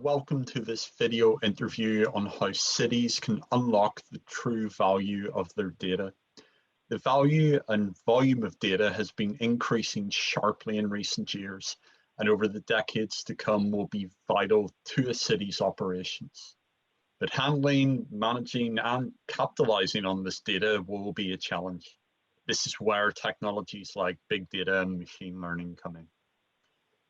welcome to this video interview on how cities can unlock the true value of their data. The value and volume of data has been increasing sharply in recent years, and over the decades to come will be vital to a city's operations. But handling, managing, and capitalizing on this data will be a challenge. This is where technologies like big data and machine learning come in.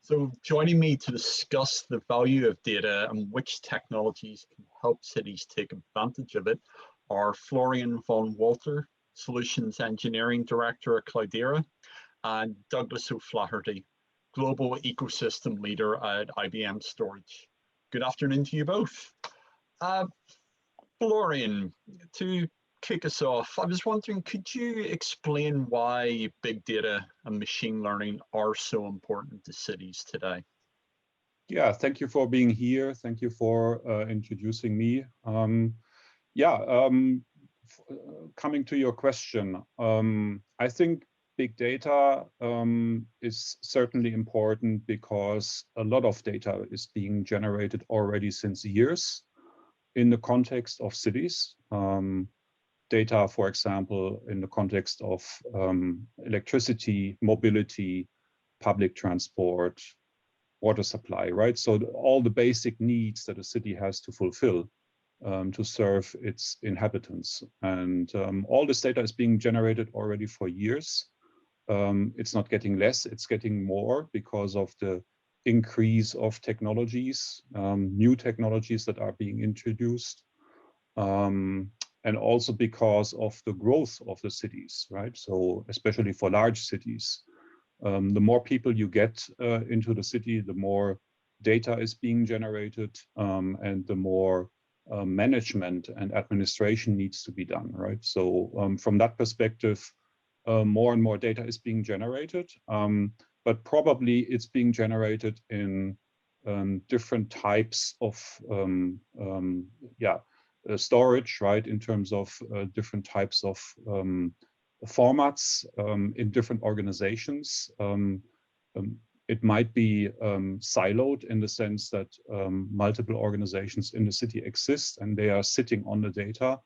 So joining me to discuss the value of data and which technologies can help cities take advantage of it are Florian Von Walter, Solutions Engineering Director at Cloudera, and Douglas O'Flaherty, Global Ecosystem Leader at IBM Storage. Good afternoon to you both. Florian, to kick us off, I was wondering, could you explain why big data and machine learning are so important to cities today? Yeah, thank you for being here. Thank you for introducing me. Coming to your question, I think big data is certainly important because a lot of data is being generated already since years in the context of cities. Data, for example, in the context of electricity, mobility, public transport, water supply, right? So all the basic needs that a city has to fulfill to serve its inhabitants. And all this data is being generated already for years. It's not getting less, it's getting more because of the increase of technologies, new technologies that are being introduced. And also because of the growth of the cities, right? So especially for large cities, the more people you get into the city, the more data is being generated, and the more management and administration needs to be done, right? So from that perspective, more and more data is being generated, but probably it's being generated in different types of storage, right, in terms of different types of formats in different organizations. It might be siloed in the sense that multiple organizations in the city exist and they are sitting on the data,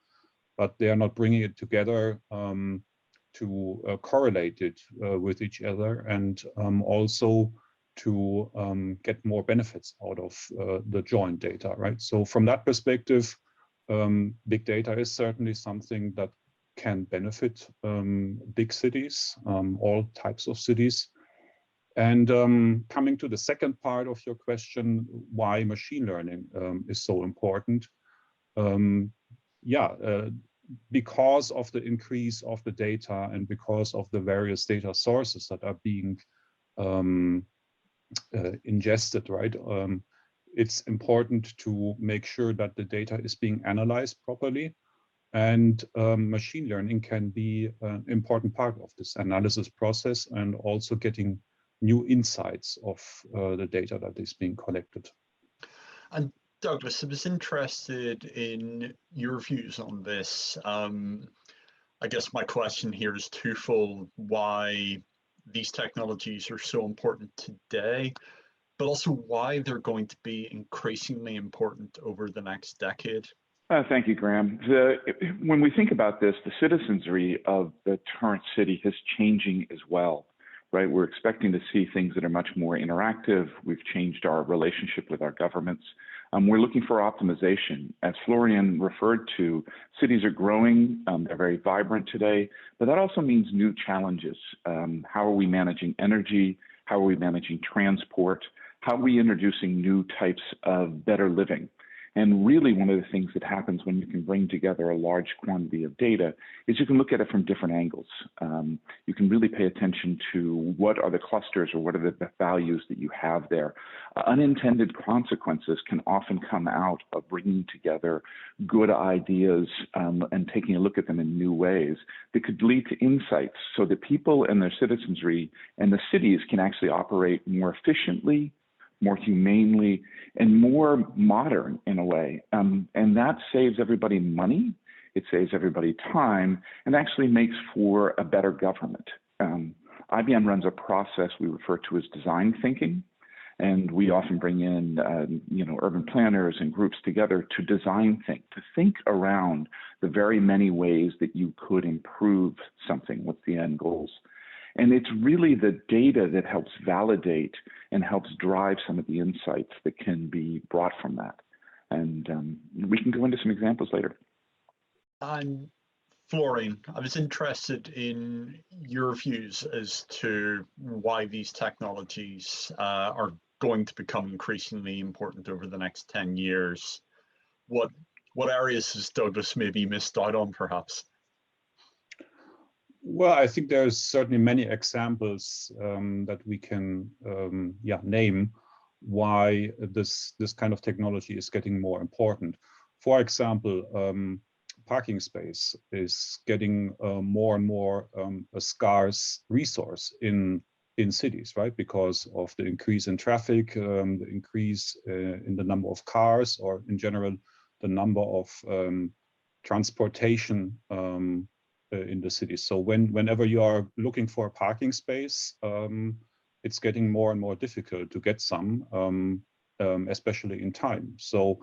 but they are not bringing it together to correlate it with each other and also to get more benefits out of the joint data, right? So from that perspective, big data is certainly something that can benefit big cities, all types of cities. And coming to the second part of your question, why machine learning is so important. Because of the increase of the data and because of the various data sources that are being ingested, right? It's important to make sure that the data is being analyzed properly, and machine learning can be an important part of this analysis process and also getting new insights of the data that is being collected. And Douglas, I was interested in your views on this. I guess my question here is twofold: why these technologies are so important today, but also why they're going to be increasingly important over the next decade. Thank you, Graham. When we think about this, the citizenry of the current city is changing as well, right? We're expecting to see things that are much more interactive. We've changed our relationship with our governments. We're looking for optimization. As Florian referred to, cities are growing, they're very vibrant today, but that also means new challenges. How are we managing energy? How are we managing transport? How are we introducing new types of better living? And really one of the things that happens when you can bring together a large quantity of data is you can look at it from different angles. You can really pay attention to what are the clusters or what are the values that you have there. Unintended consequences can often come out of bringing together good ideas and taking a look at them in new ways that could lead to insights so that people and their citizenry and the cities can actually operate more efficiently, more humanely, and more modern in a way. And that saves everybody money, it saves everybody time, and actually makes for a better government. IBM runs a process we refer to as design thinking. And we often bring in, urban planners and groups together to design things, to think around the very many ways that you could improve something. What's the end goals? And it's really the data that helps validate and helps drive some of the insights that can be brought from that. And we can go into some examples later. Florian, I was interested in your views as to why these technologies are going to become increasingly important over the next 10 years. What areas has Douglas maybe missed out on, perhaps? Well, I think there's certainly many examples that we can name why this kind of technology is getting more important. For example, parking space is getting more and more a scarce resource in cities, right? Because of the increase in traffic, the increase in the number of cars, or in general, the number of transportation in the city. So whenever you are looking for a parking space, it's getting more and more difficult to get some, especially in time. So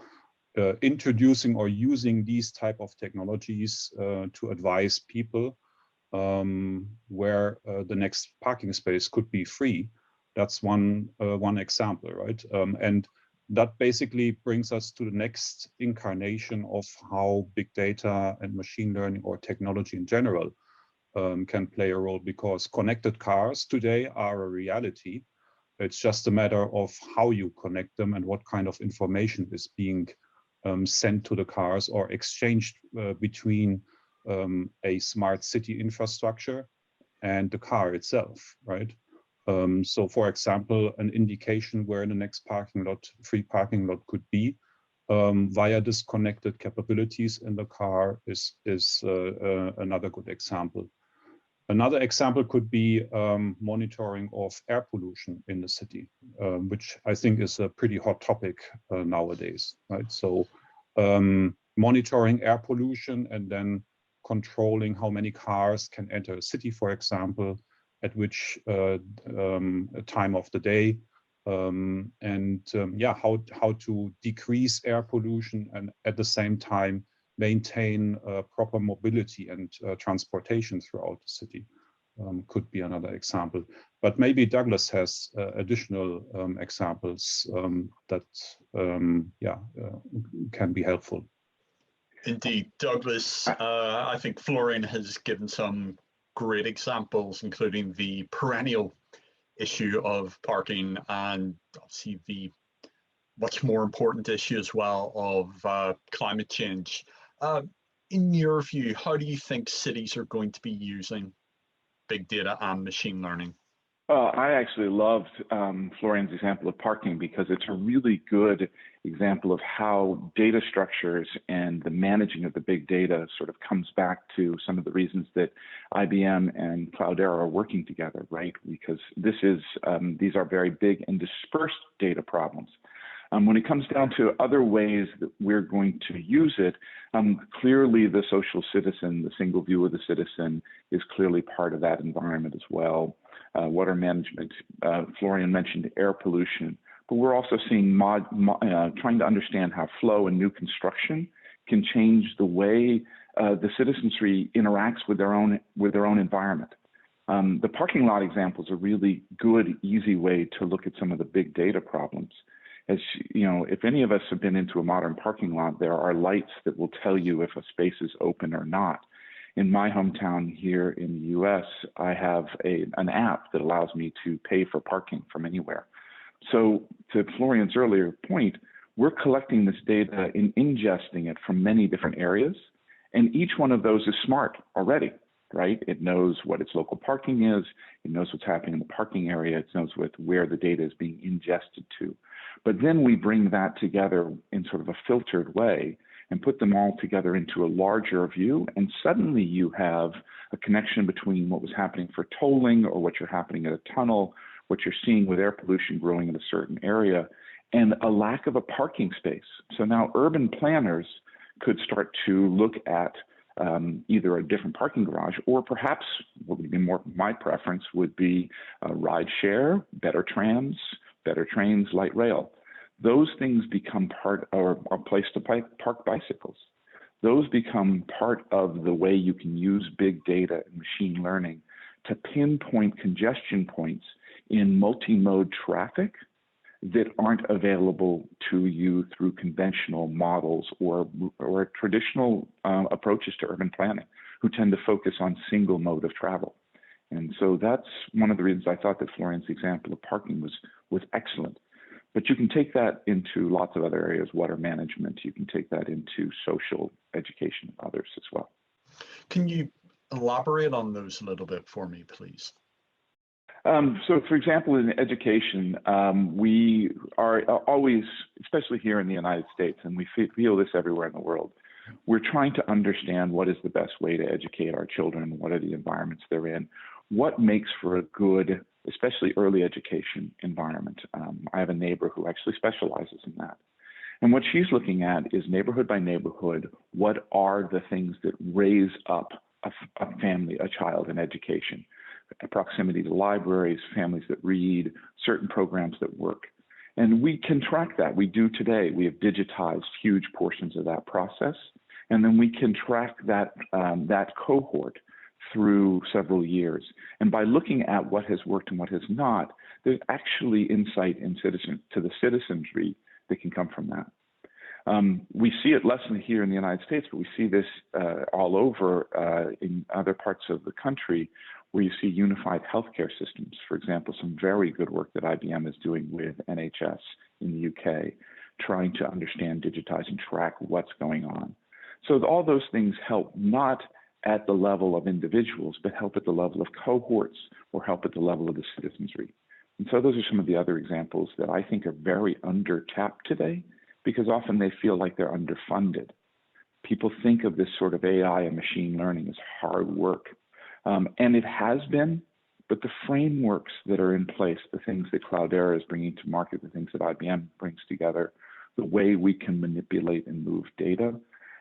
introducing or using these type of technologies to advise people where the next parking space could be free, that's one example, right? And that basically brings us to the next incarnation of how big data and machine learning, or technology in general, can play a role, because connected cars today are a reality. It's just a matter of how you connect them and what kind of information is being sent to the cars or exchanged between a smart city infrastructure and the car itself, right? So for example, an indication where the next free parking lot could be via disconnected capabilities in the car is another good example. Another example could be monitoring of air pollution in the city, which I think is a pretty hot topic nowadays, right? So monitoring air pollution and then controlling how many cars can enter a city, for example, at which time of the day, how to decrease air pollution and at the same time maintain proper mobility and transportation throughout the city, could be another example. But maybe Douglas has additional examples that can be helpful. Indeed, Douglas, I think Florian has given some great examples, including the perennial issue of parking, and obviously the much more important issue as well of climate change. In your view, how do you think cities are going to be using big data and machine learning? I actually loved Florian's example of parking, because it's a really good example of how data structures and the managing of the big data sort of comes back to some of the reasons that IBM and Cloudera are working together, right? Because these are very big and dispersed data problems. When it comes down to other ways that we're going to use it, clearly the social citizen, the single view of the citizen, is clearly part of that environment as well. Water management, Florian mentioned air pollution, but we're also seeing trying to understand how flow and new construction can change the way the citizenry interacts with their own environment. The parking lot example is a really good, easy way to look at some of the big data problems. As you know, if any of us have been into a modern parking lot, there are lights that will tell you if a space is open or not. In my hometown here in the US, I have an app that allows me to pay for parking from anywhere. So to Florian's earlier point, we're collecting this data and ingesting it from many different areas. And each one of those is smart already, right? It knows what its local parking is. It knows what's happening in the parking area. It knows where the data is being ingested to. But then we bring that together in sort of a filtered way and put them all together into a larger view. And suddenly you have a connection between what was happening for tolling, or what you're happening at a tunnel, what you're seeing with air pollution growing in a certain area, and a lack of a parking space. So now urban planners could start to look at either a different parking garage, or perhaps what would be more my preference would be ride share, better trams, better trains, light rail. Those things become part, or a place to park bicycles. Those become part of the way you can use big data and machine learning to pinpoint congestion points in multi-mode traffic that aren't available to you through conventional models or traditional approaches to urban planning, who tend to focus on single mode of travel. And so that's one of the reasons I thought that Florian's example of parking was excellent. But you can take that into lots of other areas, water management. You can take that into social education and others as well. Can you elaborate on those a little bit for me, please? So, for example, in education, we are always, especially here in the United States, and we feel this everywhere in the world, we're trying to understand what is the best way to educate our children, what are the environments they're in, what makes for a good, especially early education environment. I have a neighbor who actually specializes in that. And what she's looking at is neighborhood by neighborhood, what are the things that raise up a family, a child in education? Proximity to libraries, families that read, certain programs that work. And we can track that. We do today. We have digitized huge portions of that process. And then we can track that, that cohort through several years. And by looking at what has worked and what has not, there's actually insight to the citizenry that can come from that. We see it less than here in the United States, but we see this all over in other parts of the country, where you see unified healthcare systems. For example, some very good work that IBM is doing with NHS in the UK, trying to understand, digitize, and track what's going on. So all those things help not at the level of individuals, but help at the level of cohorts or help at the level of the citizenry. And so those are some of the other examples that I think are very under-tapped today, because often they feel like they're underfunded. People think of this sort of AI and machine learning as hard work. And it has been, but the frameworks that are in place, the things that Cloudera is bringing to market, the things that IBM brings together, the way we can manipulate and move data,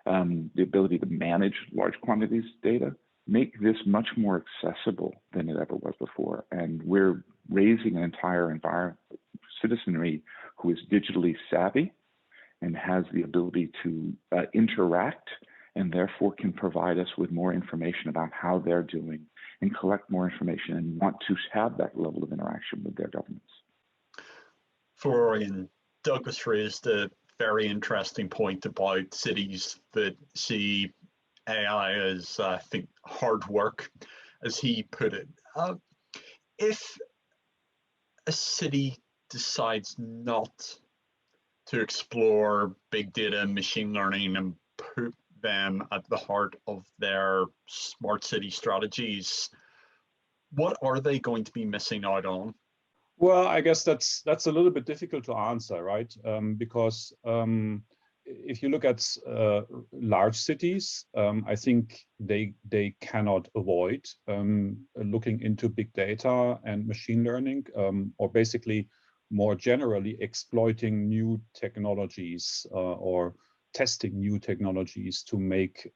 the ability to manage large quantities of data, make this much more accessible than it ever was before. And we're raising an entire citizenry who is digitally savvy and has the ability to interact, and therefore can provide us with more information about how they're doing and collect more information and want to have that level of interaction with their governments. Florian, Douglas raised a very interesting point about cities that see AI as, I think, hard work, as he put it. If a city decides not to explore big data and machine learning and put them at the heart of their smart city strategies, what are they going to be missing out on? Well, I guess that's a little bit difficult to answer, right? Because if you look at large cities, I think they cannot avoid looking into big data and machine learning, or basically more generally exploiting new technologies or testing new technologies to make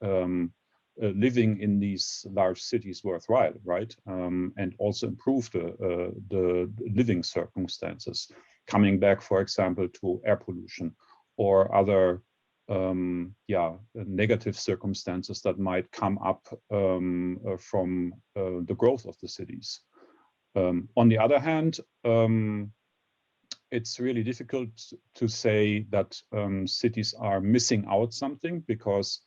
living in these large cities worthwhile, right? And also improve the living circumstances. Coming back, for example, to air pollution or other negative circumstances that might come up from the growth of the cities. On the other hand, it's really difficult to say that cities are missing out something, because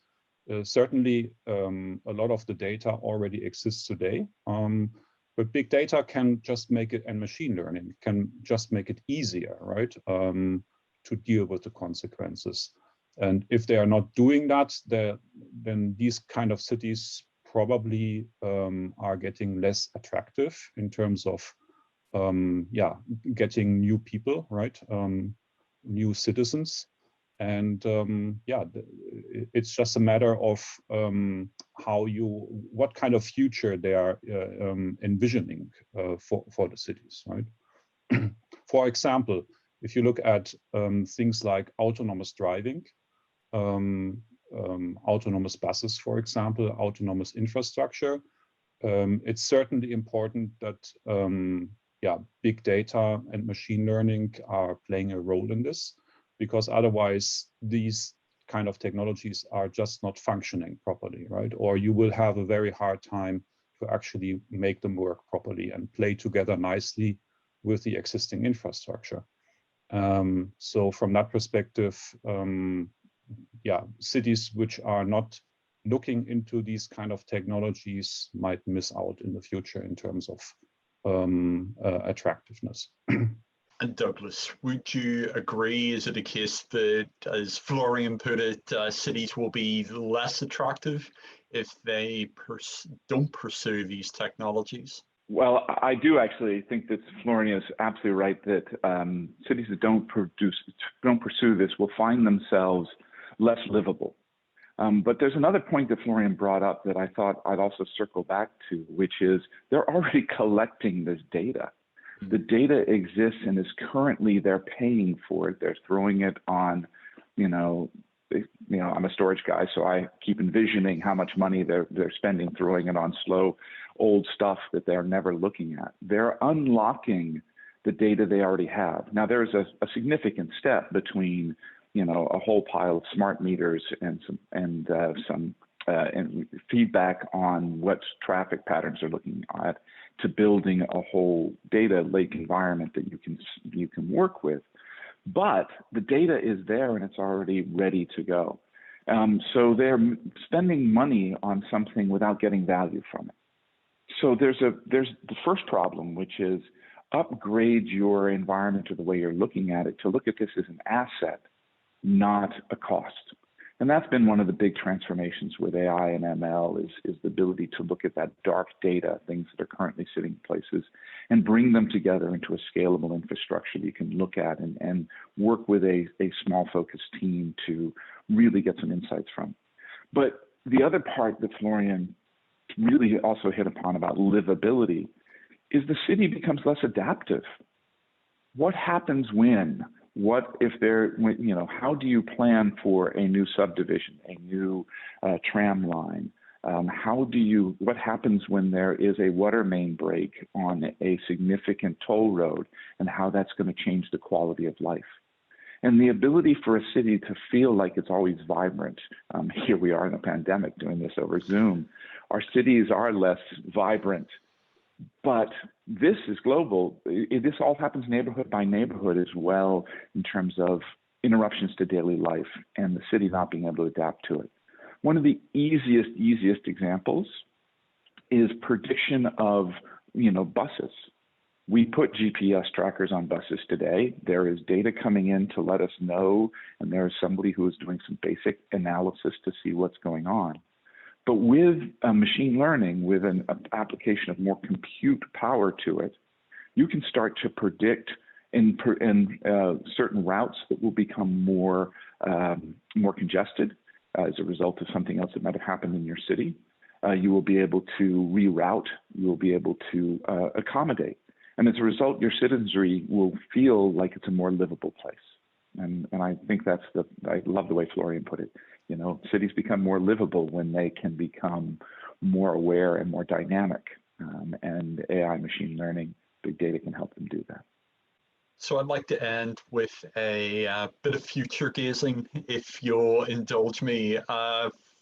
certainly a lot of the data already exists today. But big data can just make it, and machine learning can just make it easier, right, to deal with the consequences. And if they are not doing that, then these kind of cities probably are getting less attractive in terms of getting new people, right, new citizens. And it's just a matter of what kind of future they are envisioning for the cities, right? For example, if you look at things like autonomous driving, autonomous buses, for example, autonomous infrastructure, it's certainly important that yeah, big data and machine learning are playing a role in this, because otherwise these kind of technologies are just not functioning properly, right? Or you will have a very hard time to actually make them work properly and play together nicely with the existing infrastructure. So from that perspective, yeah, cities which are not looking into these kind of technologies might miss out in the future in terms of attractiveness. And Douglas, would you agree? Is it a case that, as Florian put it, cities will be less attractive if they don't pursue these technologies? Well, I do actually think that Florian is absolutely right that cities that don't pursue this will find themselves less livable. But there's another point that Florian brought up that I thought I'd also circle back to, which is they're already collecting this data. The data exists and is currently, they're paying for it. They're throwing it on, I'm a storage guy, so I keep envisioning how much money they're spending throwing it on slow, old stuff that they're never looking at. They're unlocking the data they already have. Now, there's a significant step between, a whole pile of smart meters and some feedback on what traffic patterns they're looking at, to building a whole data lake environment that you can work with. But the data is there and it's already ready to go. So they're spending money on something without getting value from it. So there's the first problem, which is upgrade your environment or the way you're looking at it to look at this as an asset, not a cost. And that's been one of the big transformations with AI and ML is the ability to look at that dark data, things that are currently sitting in places, and bring them together into a scalable infrastructure that you can look at and work with a small focused team to really get some insights from. But the other part that Florian really also hit upon about livability is the city becomes less adaptive. What happens when? What if how do you plan for a new subdivision, a new tram line? What happens when there is a water main break on a significant toll road, and how that's going to change the quality of life? And the ability for a city to feel like it's always vibrant. Here we are in a pandemic doing this over Zoom. Our cities are less vibrant. But this is global. This all happens neighborhood by neighborhood as well, in terms of interruptions to daily life and the city not being able to adapt to it. One of the easiest examples is prediction of buses. We put GPS trackers on buses today. There is data coming in to let us know, and there is somebody who is doing some basic analysis to see what's going on. But with machine learning, with an application of more compute power to it, you can start to predict in certain routes that will become more congested as a result of something else that might have happened in your city. You will be able to reroute. You will be able to accommodate. And as a result, your citizenry will feel like it's a more livable place. And I think I love the way Florian put it. Cities become more livable when they can become more aware and more dynamic. And AI, machine learning, big data can help them do that. So I'd like to end with a bit of future gazing, if you'll indulge me.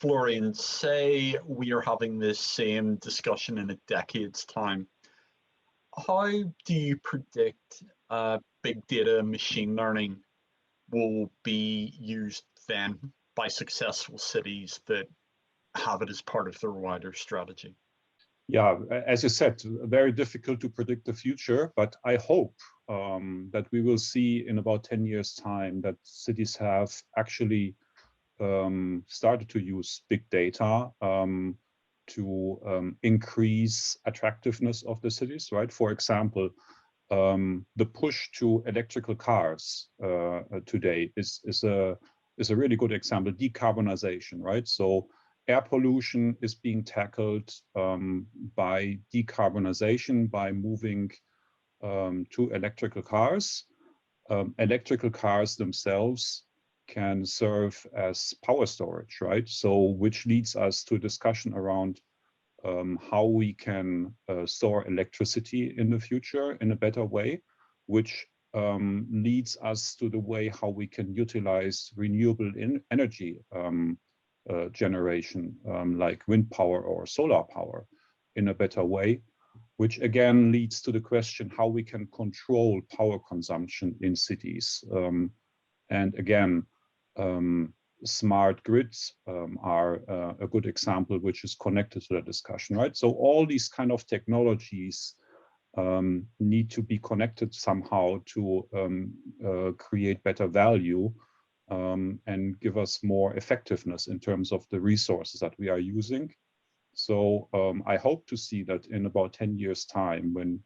Florian, say we are having this same discussion in a decade's time. How do you predict big data and machine learning will be used then by successful cities that have it as part of their wider strategy? Yeah, as you said, very difficult to predict the future, but I hope that we will see in about 10 years' time that cities have actually started to use big data to increase attractiveness of the cities, right? For example, the push to electrical cars today is a really good example. Decarbonization, right? So air pollution is being tackled by decarbonization, by moving to electrical cars. Electrical cars themselves can serve as power storage, right? So which leads us to a discussion around how we can store electricity in the future in a better way, which leads us to the way how we can utilize renewable energy generation, like wind power or solar power, in a better way, which again leads to the question how we can control power consumption in cities. And again, smart grids are a good example, which is connected to the discussion, right? So all these kind of technologies need to be connected somehow to create better value and give us more effectiveness in terms of the resources that we are using. So I hope to see that in about 10 years' time, when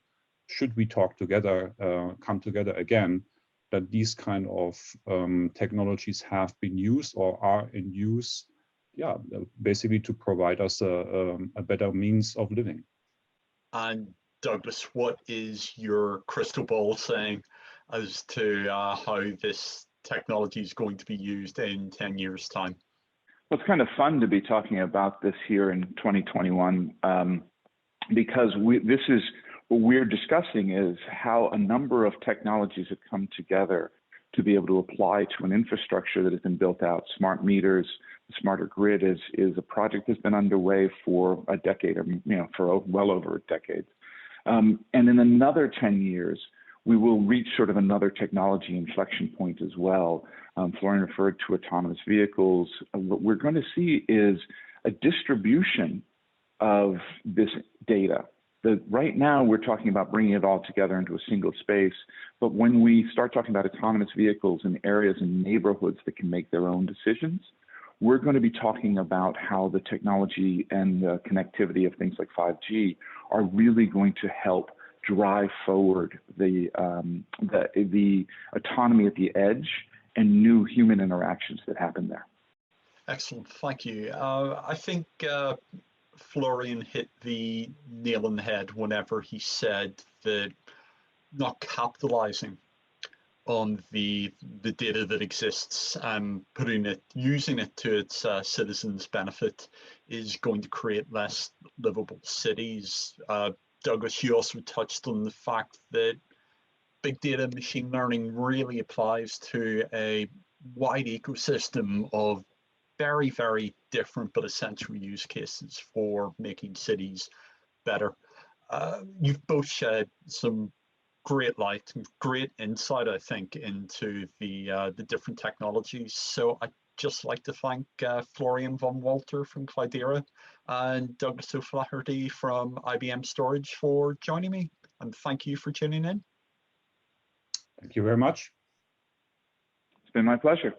should we talk together, come together again, that these kind of technologies have been used or are in use, yeah, basically to provide us a better means of living. And Douglas, what is your crystal ball saying as to how this technology is going to be used in 10 years' time? Well, it's kind of fun to be talking about this here in 2021 because what we're discussing is how a number of technologies have come together to be able to apply to an infrastructure that has been built out. Smart meters, the smarter grid is a project that's been underway for a decade, or for well over a decade. And in another 10 years, we will reach sort of another technology inflection point as well. Florian referred to autonomous vehicles. What we're going to see is a distribution of this data. Right now, we're talking about bringing it all together into a single space. But when we start talking about autonomous vehicles in areas and neighborhoods that can make their own decisions, we're going to be talking about how the technology and the connectivity of things like 5G are really going to help drive forward the autonomy at the edge and new human interactions that happen there. Excellent, thank you. I think Florian hit the nail on the head whenever he said that not capitalizing on the data that exists and using it to its citizens' benefit is going to create less livable cities. Douglas, you also touched on the fact that big data machine learning really applies to a wide ecosystem of very, very different but essential use cases for making cities better. You've both shed some great light and great insight, I think, into the different technologies. So I'd just like to thank Florian Von Walter from Cloudera and Douglas O'Flaherty from IBM Storage for joining me. And thank you for tuning in. Thank you very much. It's been my pleasure.